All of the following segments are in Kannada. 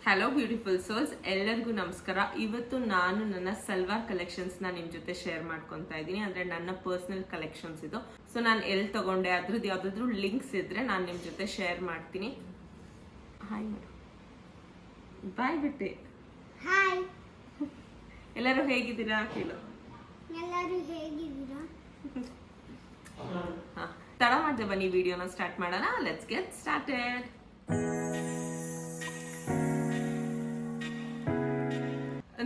ಹಲೋ ಬ್ಯೂಟಿಫುಲ್ ಸೋಲ್ಸ್, ಎಲ್ಲರಿಗೂ ನಮಸ್ಕಾರ. ಇವತ್ತು ನಾನು ನನ್ನ ಸಲ್ವಾರ್ ಕಲೆಕ್ಷನ್ಸ್ ನಿಮ್ಮ ಜೊತೆ ಶೇರ್ ಮಾಡ್ಕೊತಾ ಇದ್ದೀನಿ. ಅಂದ್ರೆ ನನ್ನ ಪರ್ಸನಲ್ ಕಲೆಕ್ಷನ್ಸ್ ಇದು. ಸೊ ನಾನು ಎಲ್ಲಿ ತಗೊಂಡೆ ಅದ್ರದ್ದು ಯಾವ್ದಾದ್ರು ಲಿಂಕ್ಸ್ ಇದ್ರೆ ನಾನು ನಿಮ್ಮ ಜೊತೆ ಶೇರ್ ಮಾಡ್ತೀನಿ. ಹಾಯ್ ಬಾಯ್ ಬಿಟ್ಟೆ. ಹಾಯ್, ಎಲ್ಲರೂ ಹೇಗಿದ್ದೀರಾ ಕೇಳು. ಎಲ್ಲರೂ ಹೇಗಿದ್ದೀರಾ? ತಡ ಮಾಡ್ದೆ, ಬನ್ನಿ ವಿಡಿಯೋನ ಸ್ಟಾರ್ಟ್ ಮಾಡೋಣ. Let's get started.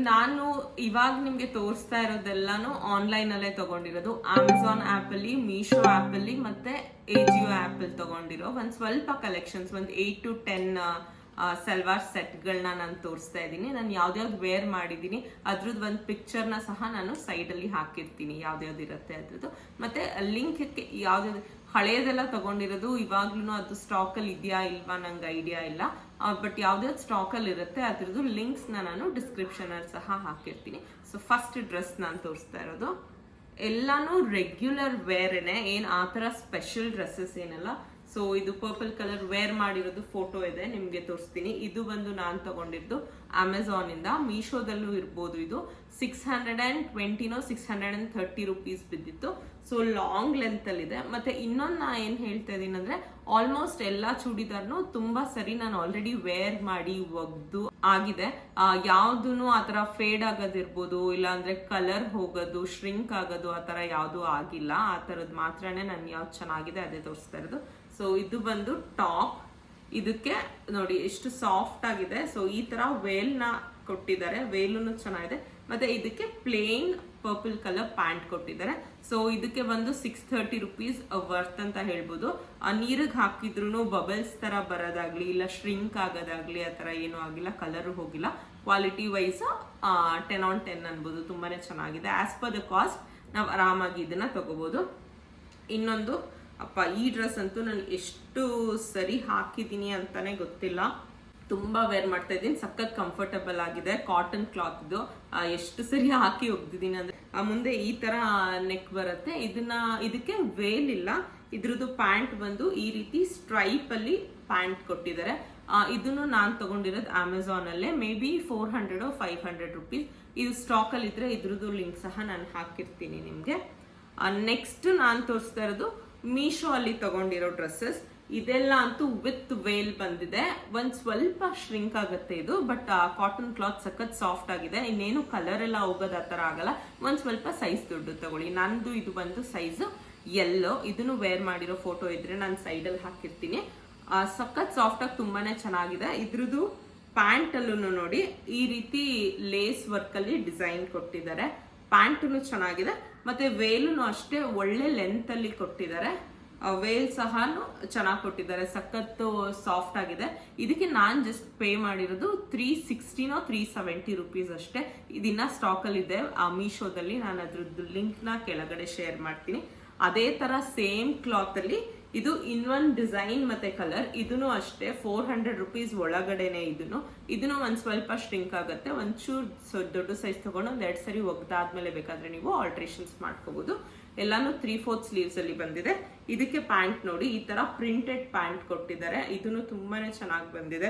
ನಾನು ಇವಾಗ ನಿಮ್ಗೆ ತೋರಿಸ್ತಾ ಇರೋದೆಲ್ಲಾನು ಆನ್ಲೈನ್ ಅಲ್ಲೇ ತಗೊಂಡಿರೋದು. ಅಮೆಝಾನ್ ಆಪ್ ಅಲ್ಲಿ, ಮೀಶೋ ಆಪ್ ಅಲ್ಲಿ ಮತ್ತೆ ಎಜಿಯೋ ಆಪ್ ಅಲ್ಲಿ ತಗೊಂಡಿರೋ ಒಂದ್ ಸ್ವಲ್ಪ ಕಲೆಕ್ಷನ್ಸ್, ಒಂದ್ 8 to 10 ಸಲ್ವಾರ್ ಸೆಟ್ಗಳನ್ನ ನಾನು ತೋರಿಸ್ತಾ ಇದ್ದೀನಿ. ನಾನು ಯಾವ್ದ್ಯಾವ್ದು ವೇರ್ ಮಾಡಿದ್ದೀನಿ ಅದ್ರದ್ದು ಒಂದು ಪಿಕ್ಚರ್ನ ಸಹ ನಾನು ಸೈಡ್ ಅಲ್ಲಿ ಹಾಕಿರ್ತೀನಿ, ಯಾವ್ದ್ಯಾವ್ದು ಇರುತ್ತೆ ಅದ್ರದ್ದು. ಮತ್ತೆ ಲಿಂಕ್ ಯಾವ್ದಾವ್ದು ಹಳೇದೆಲ್ಲ ತಗೊಂಡಿರೋದು ಇವಾಗ್ಲೂ ಅದು ಸ್ಟಾಕ್ ಅಲ್ಲಿ ಇದೆಯಾ ಇಲ್ವಾ ನಂಗೆ ಐಡಿಯಾ ಇಲ್ಲ. ಬಟ್ ಯಾವ್ದಾವ್ದು ಸ್ಟಾಕ್ ಅಲ್ಲಿ ಇರುತ್ತೆ ಅದ್ರದ್ದು ಲಿಂಕ್ಸ್ ನಾನು ಡಿಸ್ಕ್ರಿಪ್ಷನ್ ಅಲ್ಲಿ ಸಹ ಹಾಕಿರ್ತೀನಿ. ಸೊ ಫಸ್ಟ್ ಡ್ರೆಸ್ ನಾನು ತೋರಿಸ್ತಾ ಇರೋದು ಎಲ್ಲಾನು ರೆಗ್ಯುಲರ್ ವೇರೇನೆ, ಏನ್ ಆತರ ಸ್ಪೆಷಲ್ ಡ್ರೆಸ್ಸಸ್ ಏನಲ್ಲ. ಸೊ ಇದು ಪರ್ಪಲ್ ಕಲರ್ ವೇರ್ ಮಾಡಿರೋದು ಫೋಟೋ ಇದೆ, ನಿಮ್ಗೆ ತೋರಿಸ್ತೀನಿ. ಇದು ಬಂದು ನಾನು ತಗೊಂಡಿದ್ದು ಅಮೆಝಾನ್ ಇಂದ. ಮೀಶೋದಲ್ಲೂ ಇರ್ಬೋದು. ಇದು 620 630 ರುಪೀಸ್ ಬಿದ್ದಿತ್ತು. ಸೊ ಲಾಂಗ್ ಲೆಂತ್ ಅಲ್ಲಿ ಇದೆ. ಮತ್ತೆ ಇನ್ನೊಂದು ನಾ ಏನ್ ಹೇಳ್ತಾ ಇದೀನಿ ಅಂದ್ರೆ, ಆಲ್ಮೋಸ್ಟ್ ಎಲ್ಲಾ ಚೂಡಿದಾರ್ನು ತುಂಬಾ ಸರಿ ನಾನು ಆಲ್ರೆಡಿ ವೇರ್ ಮಾಡಿ ಒಗ್ದು ಆಗಿದೆ. ಯಾವ್ದು ಆತರ ಫೇಡ್ ಆಗೋದಿರ್ಬೋದು, ಇಲ್ಲ ಅಂದ್ರೆ ಕಲರ್ ಹೋಗೋದು, ಶ್ರಿಂಕ್ ಆಗೋದು, ಆತರ ಯಾವ್ದು ಆಗಿಲ್ಲ. ಆ ತರದ್ ಮಾತ್ರನೇ ನನ್ ಯಾವ್ದು ಚೆನ್ನಾಗಿದೆ ಅದೇ ತೋರಿಸ್ತಾ ಇರೋದು. ಸೊ ಇದು ಬಂದು ಟಾಪ್. ಇದಕ್ಕೆ ನೋಡಿ ಎಷ್ಟು ಸಾಫ್ಟ್ ಆಗಿದೆ. ಸೊ ಈ ತರ ವೇಲ್ ನ ಕೊಟ್ಟಿದ್ದಾರೆ, ವೇಲುನು ಚೆನ್ನಾಗಿದೆ. ಮತ್ತೆ ಇದಕ್ಕೆ ಪ್ಲೇನ್ ಪರ್ಪಲ್ ಕಲರ್ ಪ್ಯಾಂಟ್ ಕೊಟ್ಟಿದ್ದಾರೆ. ಸೊ ಇದಕ್ಕೆ ಬಂದು 630 ರುಪೀಸ್ ವರ್ತ್ ಅಂತ ಹೇಳ್ಬೋದು. ನೀರಿಗೆ ಹಾಕಿದ್ರು ಬಬಲ್ಸ್ ತರ ಬರೋದಾಗ್ಲಿ, ಇಲ್ಲ ಶ್ರಿಂಕ್ ಆಗೋದಾಗ್ಲಿ ಆ ತರ ಏನೂ ಆಗಿಲ್ಲ, ಕಲರ್ ಹೋಗಿಲ್ಲ. ಕ್ವಾಲಿಟಿ ವೈಸ್ 10 on 10 ಅನ್ಬೋದು. ತುಂಬಾನೇ ಚೆನ್ನಾಗಿದೆ. ಆಸ್ ಪರ್ ದ ಕಾಸ್ಟ್ ನಾವು ಆರಾಮಾಗಿ ಇದನ್ನ ತಗೋಬಹುದು. ಇನ್ನೊಂದು ಅಪ್ಪ, ಈ ಡ್ರೆಸ್ ಅಂತೂ ನಾನು ಎಷ್ಟು ಸರಿ ಹಾಕಿದ್ದೀನಿ ಅಂತಾನೆ ಗೊತ್ತಿಲ್ಲ. ತುಂಬಾ ವೇರ್ ಮಾಡ್ತಾ ಇದ್ದೀನಿ, ಸಖತ್ ಕಂಫರ್ಟಬಲ್ ಆಗಿದೆ. ಕಾಟನ್ ಕ್ಲಾತ್ ಇದು. ಎಷ್ಟು ಸರಿ ಹಾಕಿ ಒಗ್ದಿದ್ದೀನಿ ಅಂದ್ರೆ, ಮುಂದೆ ಈ ತರ ನೆಕ್ ಬರುತ್ತೆ. ಇದಕ್ಕೆ ವೇಲ್ ಇಲ್ಲ. ಇದ್ರದ್ದು ಪ್ಯಾಂಟ್ ಬಂದು ಈ ರೀತಿ ಸ್ಟ್ರೈಪ್ ಅಲ್ಲಿ ಪ್ಯಾಂಟ್ ಕೊಟ್ಟಿದ್ದಾರೆ. ಇದನ್ನು ನಾನು ತಗೊಂಡಿರೋದು ಅಮೆಝಾನ್ ಅಲ್ಲೇ. May be 400 or 500 rupees. ಇದು ಸ್ಟಾಕ್ ಅಲ್ಲಿ ಇದ್ರೆ ಇದ್ರದ್ದು ಲಿಂಕ್ ಸಹ ನಾನು ಹಾಕಿರ್ತೀನಿ ನಿಮ್ಗೆ. ನೆಕ್ಸ್ಟ್ ನಾನು ತೋರಿಸ್ತಾ ಇರೋದು ಮೀಶೋ ಅಲ್ಲಿ ತಗೊಂಡಿರೋ ಡ್ರೆಸ್ಸಸ್. ಇದೆಲ್ಲ ಅಂತೂ ವಿತ್ ವೇಲ್ ಬಂದಿದೆ. ಒಂದ್ ಸ್ವಲ್ಪ ಶ್ರಿಂಕ್ ಆಗುತ್ತೆ ಇದು, ಬಟ್ ಕಾಟನ್ ಕ್ಲಾತ್ ಸಖತ್ ಸಾಫ್ಟ್ ಆಗಿದೆ. ಇನ್ನೇನು ಕಲರ್ ಎಲ್ಲ ಹೋಗೋದು ಆ ತರ ಆಗಲ್ಲ. ಒಂದ್ ಸ್ವಲ್ಪ ಸೈಜ್ ದೊಡ್ಡ ತಗೊಳ್ಳಿ. ನಂದು ಇದು ಬಂದು ಸೈಜ್ ಎಲ್ಲೋ. ಇದನ್ನು ವೇರ್ ಮಾಡಿರೋ ಫೋಟೋ ಇದ್ರೆ ನಾನು ಸೈಡ್ ಅಲ್ಲಿ ಹಾಕಿರ್ತೀನಿ. ಸಖತ್ ಸಾಫ್ಟ್ ಆಗಿ ತುಂಬಾನೇ ಚೆನ್ನಾಗಿದೆ. ಇದ್ರದ್ದು ಪ್ಯಾಂಟ್ ಅಲ್ಲೂ ನೋಡಿ ಈ ರೀತಿ ಲೇಸ್ ವರ್ಕ್ ಅಲ್ಲಿ ಡಿಸೈನ್ ಕೊಟ್ಟಿದ್ದಾರೆ. ಪ್ಯಾಂಟು ಚೆನ್ನಾಗಿದೆ. ಮತ್ತೆ ವೇಲುನು ಅಷ್ಟೇ ಒಳ್ಳೆ ಲೆಂತ್ ಅಲ್ಲಿ ಕೊಟ್ಟಿದ್ದಾರೆ. ವೇಲ್ ಸಹ ಚೆನ್ನಾಗಿ ಕೊಟ್ಟಿದ್ದಾರೆ. ಸಖತ್ತು ಸಾಫ್ಟ್ ಆಗಿದೆ. ಇದಕ್ಕೆ ನಾನ್ ಜಸ್ಟ್ ಪೇ ಮಾಡಿರೋದು 360 or 370 ರುಪೀಸ್ ಅಷ್ಟೇ. ಇದಿನ್ನ ಸ್ಟಾಕ್ ಅಲ್ಲಿ ಇದೆ ಮೀಶೋದಲ್ಲಿ. ನಾನು ಅದ್ರದ್ದು ಲಿಂಕ್ ನ ಕೆಳಗಡೆ ಶೇರ್ ಮಾಡ್ತೀನಿ. ಅದೇ ತರ ಸೇಮ್ ಕ್ಲಾತ್ ಅಲ್ಲಿ ಇದು ಇನ್ನೊಂದು ಡಿಸೈನ್ ಮತ್ತೆ ಕಲರ್. ಇದನ್ನು ಅಷ್ಟೇ 400 ರುಪೀಸ್ ಒಳಗಡೆನೆ. ಇದನ್ನು ಒಂದ್ ಸ್ವಲ್ಪ ಶ್ರಿಂಕ್ ಆಗುತ್ತೆ. ಒಂಚೂರು ದೊಡ್ಡ ಸೈಜ್ ತಗೊಂಡು 2 ಸರಿ ಒಗ್ದಾದ್ಮೇಲೆ ಬೇಕಾದ್ರೆ ನೀವು ಆಲ್ಟ್ರೇಷನ್ಸ್ ಮಾಡ್ಕೋಬಹುದು. ಎಲ್ಲಾನು 3/4 ಸ್ಲೀವ್ಸ್ ಅಲ್ಲಿ ಬಂದಿದೆ. ಇದಕ್ಕೆ ಪ್ಯಾಂಟ್ ನೋಡಿ ಈ ತರ ಪ್ರಿಂಟೆಡ್ ಪ್ಯಾಂಟ್ ಕೊಟ್ಟಿದ್ದಾರೆ. ಇದನ್ನು ತುಂಬಾನೇ ಚೆನ್ನಾಗಿ ಬಂದಿದೆ.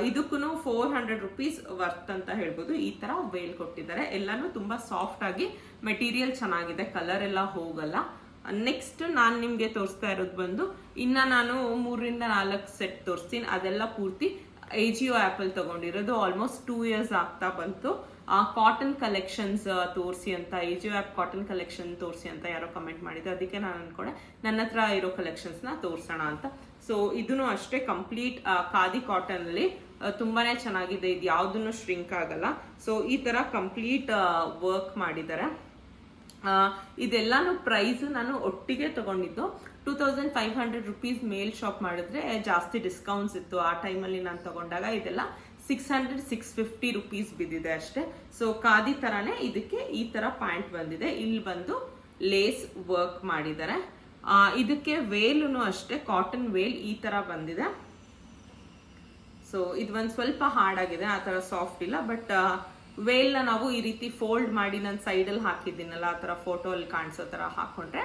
ಇದಕ್ಕೂ 400 ರುಪೀಸ್ ವರ್ತ್ ಅಂತ ಹೇಳ್ಬೋದು. ಈ ತರ ವೇಲ್ ಕೊಟ್ಟಿದ್ದಾರೆ. ಎಲ್ಲಾನು ತುಂಬಾ ಸಾಫ್ಟ್ ಆಗಿ, ಮೆಟೀರಿಯಲ್ ಚೆನ್ನಾಗಿದೆ, ಕಲರ್ ಎಲ್ಲ ಹೋಗಲ್ಲ. ನೆಕ್ಸ್ಟ್ ನಾನು ನಿಮ್ಗೆ ತೋರಿಸ್ತಾ ಇರೋದು ಬಂದು ನಾನು 3 to 4 ಸೆಟ್ ತೋರಿಸ್ತೀನಿ. ಅದೆಲ್ಲ ಪೂರ್ತಿ ಎಜಿಯೋ ಆಪ್ ಅಲ್ಲಿ ತಗೊಂಡಿರೋದು. ಆಲ್ಮೋಸ್ಟ್ 2 years ಆಗ್ತಾ ಬಂತು. ಕಾಟನ್ ಕಲೆಕ್ಷನ್ಸ್ ತೋರಿಸಿ ಅಂತ, ಎಜಿಯೋ ಆಪ್ ಕಾಟನ್ ಕಲೆಕ್ಷನ್ ತೋರಿಸಿ ಅಂತ ಯಾರೋ ಕಮೆಂಟ್ ಮಾಡಿದ್ರು. ಅದಕ್ಕೆ ನಾನು ಅನ್ಕೊಂಡೆ ನನ್ನ ಹತ್ರ ಇರೋ ಕಲೆಕ್ಷನ್ಸ್ ನ ತೋರ್ಸೋಣ ಅಂತ. ಸೊ ಇದನ್ನು ಅಷ್ಟೇ ಕಂಪ್ಲೀಟ್ ಖಾದಿ ಕಾಟನ್ ಅಲ್ಲಿ ತುಂಬಾನೇ ಚೆನ್ನಾಗಿದೆ. ಇದು ಯಾವ್ದನ್ನು ಶ್ರಿಂಕ್ ಆಗಲ್ಲ. ಸೊ ಈ ತರ ಕಂಪ್ಲೀಟ್ ವರ್ಕ್ ಮಾಡಿದ್ದಾರೆ. ಇದೆಲ್ಲಾನು ಪ್ರೈಸ್ ನಾನು ಒಟ್ಟಿಗೆ ತಗೊಂಡಿದ್ದು 2500 ರುಪೀಸ್ ಮೇಲ್ ಶಾಪ್ ಮಾಡಿದ್ರೆ ಜಾಸ್ತಿ ಡಿಸ್ಕೌಂಟ್ಸ್ ಇತ್ತು. ಆ ಟೈಮಲ್ಲಿ ನಾನು ತಗೊಂಡಾಗ ಇದೆಲ್ಲ 600-650 ರುಪೀಸ್ ಬಿದ್ದಿದೆ ಅಷ್ಟೇ. ಸೊ ಖಾದಿ ತರಾನೇ ಇದಕ್ಕೆ ಈ ತರ ಪ್ಯಾಂಟ್ ಬಂದಿದೆ. ಇಲ್ಲಿ ಬಂದು ಲೇಸ್ ವರ್ಕ್ ಮಾಡಿದ್ದಾರೆ. ಇದಕ್ಕೆ ವೇಲುನು ಅಷ್ಟೇ ಕಾಟನ್ ವೇಲ್ ಈ ತರ ಬಂದಿದೆ. ಸೊ ಇದು ಒಂದ್ ಸ್ವಲ್ಪ ಹಾರ್ಡ್ ಆಗಿದೆ, ಆ ತರ ಸಾಫ್ಟ್ ಇಲ್ಲ. ಬಟ್ ವೇಲ್ ನಾವು ಈ ರೀತಿ ಫೋಲ್ಡ್ ಮಾಡಿ ನಾನು ಸೈಡ್ ಅಲ್ಲಿ ಹಾಕಿದ್ದೀನಲ್ಲ, ಆ ತರ ಫೋಟೋ ಅಲ್ಲಿ ಕಾಣಿಸೋ ತರ ಹಾಕೊಂಡ್ರೆ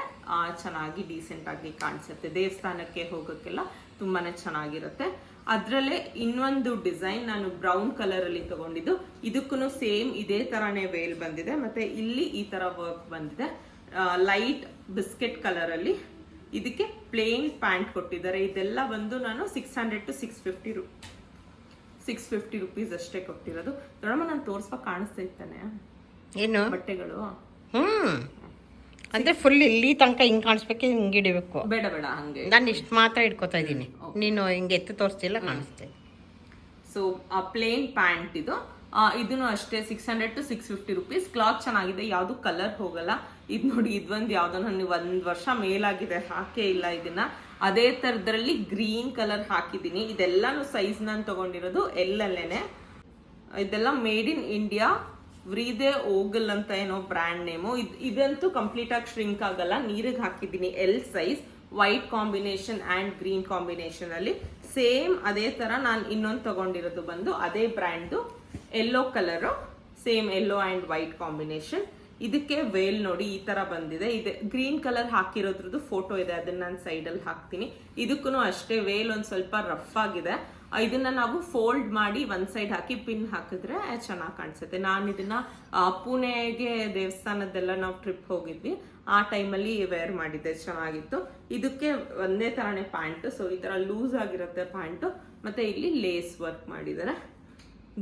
ಚೆನ್ನಾಗಿ ಡೀಸೆಂಟ್ ಆಗಿ ಕಾಣಿಸುತ್ತೆ. ದೇವಸ್ಥಾನಕ್ಕೆ ಹೋಗೋಕ್ಕೆಲ್ಲ ತುಂಬಾನೇ ಚೆನ್ನಾಗಿರುತ್ತೆ. ಅದರಲ್ಲೇ ಇನ್ನೊಂದು ಡಿಸೈನ್ ನಾನು ಬ್ರೌನ್ ಕಲರ್ ಅಲ್ಲಿ ತಗೊಂಡಿದ್ದು. ಇದಕ್ಕೂ ಸೇಮ್ ಇದೇ ತರಾನೇ ವೇಲ್ ಬಂದಿದೆ. ಮತ್ತೆ ಇಲ್ಲಿ ಈ ತರ ವರ್ಕ್ ಬಂದಿದೆ, ಲೈಟ್ ಬಿಸ್ಕೆಟ್ ಕಲರ್ ಅಲ್ಲಿ. ಇದಕ್ಕೆ ಪ್ಲೇನ್ ಪ್ಯಾಂಟ್ ಕೊಟ್ಟಿದ್ದಾರೆ. ಇದೆಲ್ಲ ಬಂದು ನಾನು 600 to 650 ರುಪೀಸ್ ಅಷ್ಟೇ ಕೊಟ್ಟಿರೋದು. ನೋಡಮ್ಮ, ನಾನು ತೋರ್ಸ್ಬೇಕು ಕಾಣಿಸ್ತಾ ಇತ್ತಾನೆ ಏನು ಬಟ್ಟೆಗಳು. ಅಂದ್ರೆ ಫುಲ್ ಇಲ್ಲಿ ತನಕ ಹಿಂಗ್ ಕಾಣಿಸ್ಬೇಕು, ಹಿಂಗ್ ಹಿಡಿಬೇಕು. ಬೇಡ ಬೇಡ, ಹಂಗೆ ನಾನು ಇಷ್ಟು ಮಾತ್ರ ಇಟ್ಕೋತಾ ಇದ್ದೀನಿ, ನೀನು ಹಿಂಗೆ ಎತ್ತು ತೋರಿಸ್ತಿಲ್ಲ, ಕಾಣಿಸ್ತಾ. ಸೊ ಆ ಪ್ಲೇನ್ ಪ್ಯಾಂಟ್ ಇದು. ಇದನ್ನು ಅಷ್ಟೇ 600 to 650 ರುಪೀಸ್. ಕ್ಲಾತ್ ಚೆನ್ನಾಗಿದೆ, ಯಾವುದು ಕಲರ್ ಹೋಗಲ್ಲ. ಇದು ನೋಡಿ, ಇದೊಂದು ಯಾವ್ದೋ ನಾನು 1 ವರ್ಷ ಮೇಲಾಗಿದೆ ಹಾಕೇ ಇಲ್ಲ ಇದನ್ನ. ಅದೇ ತರದ್ರಲ್ಲಿ ಗ್ರೀನ್ ಕಲರ್ ಹಾಕಿದ್ದೀನಿ. ಇದೆಲ್ಲಾನು ಸೈಜ್ ನಾನು ತಗೊಂಡಿರೋದು ಎಲ್ಲಲ್ಲೇನೆ. ಇದೆಲ್ಲ ಮೇಡ್ ಇನ್ ಇಂಡಿಯಾ, ವ್ರೀದೆ ಓಗಲ್ ಅಂತ ಏನೋ ಬ್ರ್ಯಾಂಡ್ ನೇಮು. ಇದಂತೂ ಕಂಪ್ಲೀಟ್ ಆಗಿ ಶ್ರಿಂಕ್ ಆಗಲ್ಲ. ನೀರಿಗೆ ಹಾಕಿದ್ದೀನಿ L size, white combination and green combination ಅಲ್ಲಿ. ಸೇಮ್ ಅದೇ ತರ ನಾನು ಇನ್ನೊಂದು ತಗೊಂಡಿರೋದು ಬಂದು ಅದೇ brand, yellow colour, same yellow and white combination. ಇದಕ್ಕೆ ವೇಲ್ ನೋಡಿ ಈ ತರ ಬಂದಿದೆ. ಇದೆ ಗ್ರೀನ್ ಕಲರ್ ಹಾಕಿರೋದ್ರದ್ದು ಫೋಟೋ ಇದೆ, ಅದನ್ನ ನಾನು ಸೈಡ್ ಅಲ್ಲಿ ಹಾಕ್ತೀನಿ. ಇದಕ್ಕೂ ಅಷ್ಟೇ ವೇಲ್ ಒಂದ್ ಸ್ವಲ್ಪ ರಫ್ ಆಗಿದೆ. ಇದನ್ನ ನಾವು ಫೋಲ್ಡ್ ಮಾಡಿ ಒಂದ್ ಸೈಡ್ ಹಾಕಿ ಪಿನ್ ಹಾಕಿದ್ರೆ ಚೆನ್ನಾಗಿ ಕಾಣಿಸುತ್ತೆ. ನಾನು ಇದನ್ನ ಪುಣೆಗೆ ದೇವಸ್ಥಾನದೆಲ್ಲ ನಾವು ಟ್ರಿಪ್ ಹೋಗಿದ್ವಿ, ಆ ಟೈಮಲ್ಲಿ ವೇರ್ ಮಾಡಿದ್ದೆ, ಚೆನ್ನಾಗಿತ್ತು. ಇದಕ್ಕೆ ಒಂದೇ ತರಾನೇ ಪ್ಯಾಂಟ್. ಸೊ ಈ ತರ ಲೂಸ್ ಆಗಿರುತ್ತೆ ಪ್ಯಾಂಟ್. ಮತ್ತೆ ಇಲ್ಲಿ ಲೇಸ್ ವರ್ಕ್ ಮಾಡಿದ್ದಾರೆ.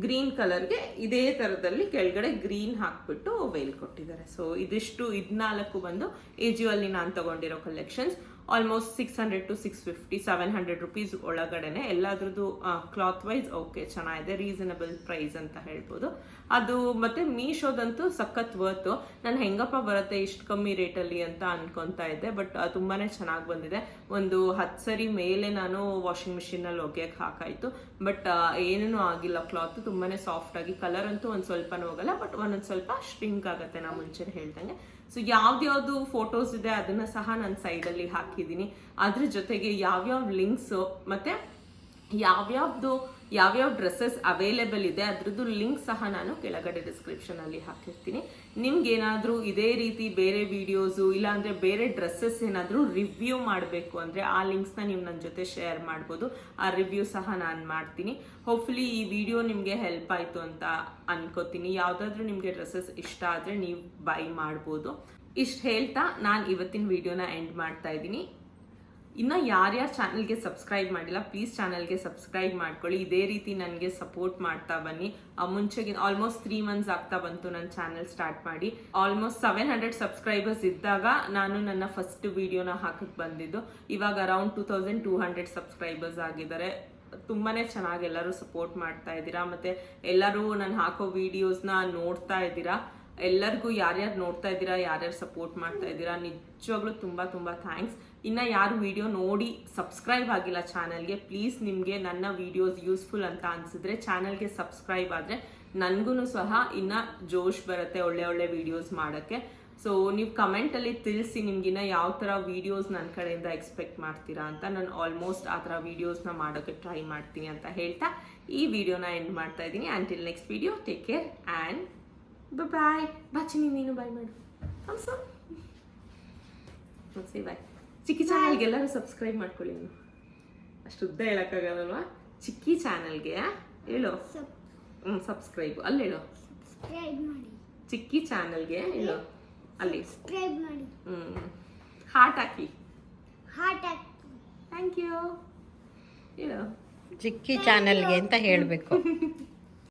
ಗ್ರೀನ್ ಕಲರ್ಗೆ ಇದೇ ತರದಲ್ಲಿ ಕೆಳಗಡೆ ಗ್ರೀನ್ ಹಾಕ್ಬಿಟ್ಟು ವೇಲ್ ಕೊಟ್ಟಿದ್ದಾರೆ. ಸೊ ಇದಿಷ್ಟು 14 ಬಂದು AJIO ಅಲ್ಲಿ ನಾನು ತಗೊಂಡಿರೋ ಕಲೆಕ್ಷನ್ಸ್. ಆಲ್ಮೋಸ್ಟ್ 600 to 650, 700 ರುಪೀಸ್ ಒಳಗಡೆನೆ. ಎಲ್ಲಾದ್ರದ್ದು ಕ್ಲಾತ್ ವೈಸ್ ಓಕೆ, ಚೆನ್ನಾಗಿದೆ, ರೀಸನಬಲ್ ಪ್ರೈಸ್ ಅಂತ ಹೇಳ್ಬೋದು. ಅದು ಮತ್ತೆ ಮೀಶೋದಂತೂ ಸಖತ್ ವರ್ತು. ನಾನು ಹೆಂಗಪ್ಪ ಬರುತ್ತೆ ಇಷ್ಟು ಕಮ್ಮಿ ರೇಟಲ್ಲಿ ಅಂತ ಅನ್ಕೊಂತಾ ಇದ್ದೆ, ಬಟ್ ತುಂಬಾನೇ ಚೆನ್ನಾಗಿ ಬಂದಿದೆ. ಒಂದು 10 ಸರಿ ಮೇಲೆ ನಾನು ವಾಷಿಂಗ್ ಮಿಷಿನ್ ಅಲ್ಲಿ ಒಗೆಯಕ್ಕೆ ಹಾಕಾಯ್ತು, ಬಟ್ ಏನೂ ಆಗಿಲ್ಲ. ಕ್ಲಾತ್ ತುಂಬಾನೇ ಸಾಫ್ಟ್ ಆಗಿ, ಕಲರ್ ಅಂತೂ ಒಂದ್ ಸ್ವಲ್ಪನೂ ಹೋಗಲ್ಲ, ಬಟ್ ಒಂದೊಂದ್ ಸ್ವಲ್ಪ ಸ್ಟ್ರಿಂಕ್ ಆಗುತ್ತೆ ನಾ ಮುಂಚೆ ಹೇಳ್ದಂಗೆ. ಸೊ ಯಾವ್ದ್ಯಾವ್ದು ಫೋಟೋಸ್ ಇದೆ ಅದನ್ನ ಸಹ ನಾನು ಸೈಡ್ ಅಲ್ಲಿ ಹಾಕಿದ್ದೀನಿ. ಅದ್ರ ಜೊತೆಗೆ ಯಾವ್ಯಾವ ಲಿಂಕ್ಸ್ ಮತ್ತೆ ಯಾವ್ಯಾವ ಡ್ರೆಸ್ಸಸ್ ಅವೈಲೇಬಲ್ ಇದೆ ಅದ್ರದ್ದು ಲಿಂಕ್ ಸಹ ನಾನು ಕೆಳಗಡೆ ಡಿಸ್ಕ್ರಿಪ್ಷನ್ ಅಲ್ಲಿ ಹಾಕಿರ್ತೀನಿ. ನಿಮ್ಗೆ ಏನಾದ್ರೂ ಇದೇ ರೀತಿ ಬೇರೆ ವಿಡಿಯೋಸು ಇಲ್ಲಾಂದ್ರೆ ಬೇರೆ ಡ್ರೆಸ್ಸಸ್ ಏನಾದ್ರೂ ರಿವ್ಯೂ ಮಾಡಬೇಕು ಅಂದ್ರೆ ಆ ಲಿಂಕ್ಸ್ನ ನೀವು ನನ್ನ ಜೊತೆ ಶೇರ್ ಮಾಡ್ಬೋದು. ಆ ರಿವ್ಯೂ ಸಹ ನಾನು ಮಾಡ್ತೀನಿ. ಹೋಪ್ಫುಲಿ ಈ ವಿಡಿಯೋ ನಿಮ್ಗೆ ಹೆಲ್ಪ್ ಆಯ್ತು ಅಂತ ಅನ್ಕೋತೀನಿ. ಯಾವ್ದಾದ್ರು ನಿಮ್ಗೆ ಡ್ರೆಸ್ಸಸ್ ಇಷ್ಟ ಆದ್ರೆ ನೀವು ಬೈ ಮಾಡ್ಬೋದು. ಇಷ್ಟು ಹೇಳ್ತಾ ನಾನು ಇವತ್ತಿನ ವಿಡಿಯೋನ ಎಂಡ್ ಮಾಡ್ತಾ ಇದ್ದೀನಿ. ಇನ್ನು ಯಾರ್ಯಾರು ಚಾನಲ್ಗೆ ಸಬ್ಸ್ಕ್ರೈಬ್ ಮಾಡಿಲ್ಲ, ಪ್ಲೀಸ್ ಚಾನಲ್ಗೆ ಸಬ್ಸ್ಕ್ರೈಬ್ ಮಾಡ್ಕೊಳ್ಳಿ. ಇದೇ ರೀತಿ ನನಗೆ ಸಪೋರ್ಟ್ ಮಾಡ್ತಾ ಬನ್ನಿ. ಮುಂಚೆಗೆ ಆಲ್ಮೋಸ್ಟ್ 3 ಮಂತ್ಸ್ ಆಗ್ತಾ ಬಂತು ನನ್ನ ಚಾನಲ್ ಸ್ಟಾರ್ಟ್ ಮಾಡಿ. ಆಲ್ಮೋಸ್ಟ್ 700 ಸಬ್ಸ್ಕ್ರೈಬರ್ಸ್ ಇದ್ದಾಗ ನಾನು ನನ್ನ ಫಸ್ಟ್ ವಿಡಿಯೋನ ಹಾಕಕ್ಕೆ ಬಂದಿದ್ದು. ಇವಾಗ ಅರೌಂಡ್ 2200 ಸಬ್ಸ್ಕ್ರೈಬರ್ಸ್ ಆಗಿದ್ದಾರೆ. ತುಂಬಾನೇ ಚೆನ್ನಾಗಿ ಎಲ್ಲರೂ ಸಪೋರ್ಟ್ ಮಾಡ್ತಾ ಇದ್ದೀರಾ. ಮತ್ತೆ ಎಲ್ಲರೂ ನಾನು ಹಾಕೋ ವಿಡಿಯೋಸ್ನ ನೋಡ್ತಾ ಇದ್ದೀರಾ. ಎಲ್ಲರಿಗೂ ಯಾರ್ಯಾರು ನೋಡ್ತಾ ಇದ್ದೀರಾ, ಯಾರ್ಯಾರು ಸಪೋರ್ಟ್ ಮಾಡ್ತಾ ಇದ್ದೀರಾ, ನಿಜವಾಗ್ಲೂ ತುಂಬಾ ಥ್ಯಾಂಕ್ಸ್. ಇನ್ನು ಯಾರು ವಿಡಿಯೋ ನೋಡಿ ಸಬ್ಸ್ಕ್ರೈಬ್ ಆಗಿಲ್ಲ ಚಾನಲ್ಗೆ, ಪ್ಲೀಸ್ ನಿಮಗೆ ನನ್ನ ವಿಡಿಯೋಸ್ ಯೂಸ್ಫುಲ್ ಅಂತ ಅನ್ಸಿದ್ರೆ ಚಾನಲ್ಗೆ ಸಬ್ಸ್ಕ್ರೈಬ್ ಆದರೆ ನನಗೂ ಸಹ ಇನ್ನು ಜೋಶ್ ಬರುತ್ತೆ ಒಳ್ಳೆ ವಿಡಿಯೋಸ್ ಮಾಡೋಕ್ಕೆ. ಸೊ ನೀವು ಕಮೆಂಟಲ್ಲಿ ತಿಳಿಸಿ ನಿಮ್ಗಿನ್ನ ಯಾವ ಥರ ವಿಡಿಯೋಸ್ ನನ್ನ ಕಡೆಯಿಂದ ಎಕ್ಸ್ಪೆಕ್ಟ್ ಮಾಡ್ತೀರಾ ಅಂತ. ನಾನು ಆಲ್ಮೋಸ್ಟ್ ಆ ಥರ ವಿಡಿಯೋಸ್ನ ಮಾಡೋಕ್ಕೆ ಟ್ರೈ ಮಾಡ್ತೀನಿ ಅಂತ ಹೇಳ್ತಾ ಈ ವಿಡಿಯೋನ ಎಂಡ್ ಮಾಡ್ತಾ ಇದ್ದೀನಿ. Until next video, take care and bye. ಬಾಚಿನಿ, ನೀನು ಬಾಯ್ ಮಾಡು. ಬಾಯ್. ಚಿಕ್ಕಿ ಚಾನಲ್ಗೆ ಎಲ್ಲರೂ ಸಬ್ಸ್ಕ್ರೈಬ್ ಮಾಡ್ಕೊಳ್ಳಿ. ಅಷ್ಟು ಉದ್ದ ಹೇಳಕ್ಕಾಗಲ್ವಾ? ಚಿಕ್ಕಿ ಚಾನಲ್ಗೆ ಹೇಳು, ಸಬ್ಸ್ಕ್ರೈಬ್ ಅಲ್ಲಿ ಹೇಳು. ಚಿಕ್ಕಿ ಚಾನಲ್ಗೆ ಹೇಳು, ಅಲ್ಲಿ ಸಬ್ಸ್ಕ್ರೈಬ್ ಮಾಡಿ. Heart hockey. ಥ್ಯಾಂಕ್ ಯು ಹೇಳು. ಚಿಕ್ಕಿ ಚಾನಲ್ಗೆ ಅಂತ ಹೇಳಬೇಕು.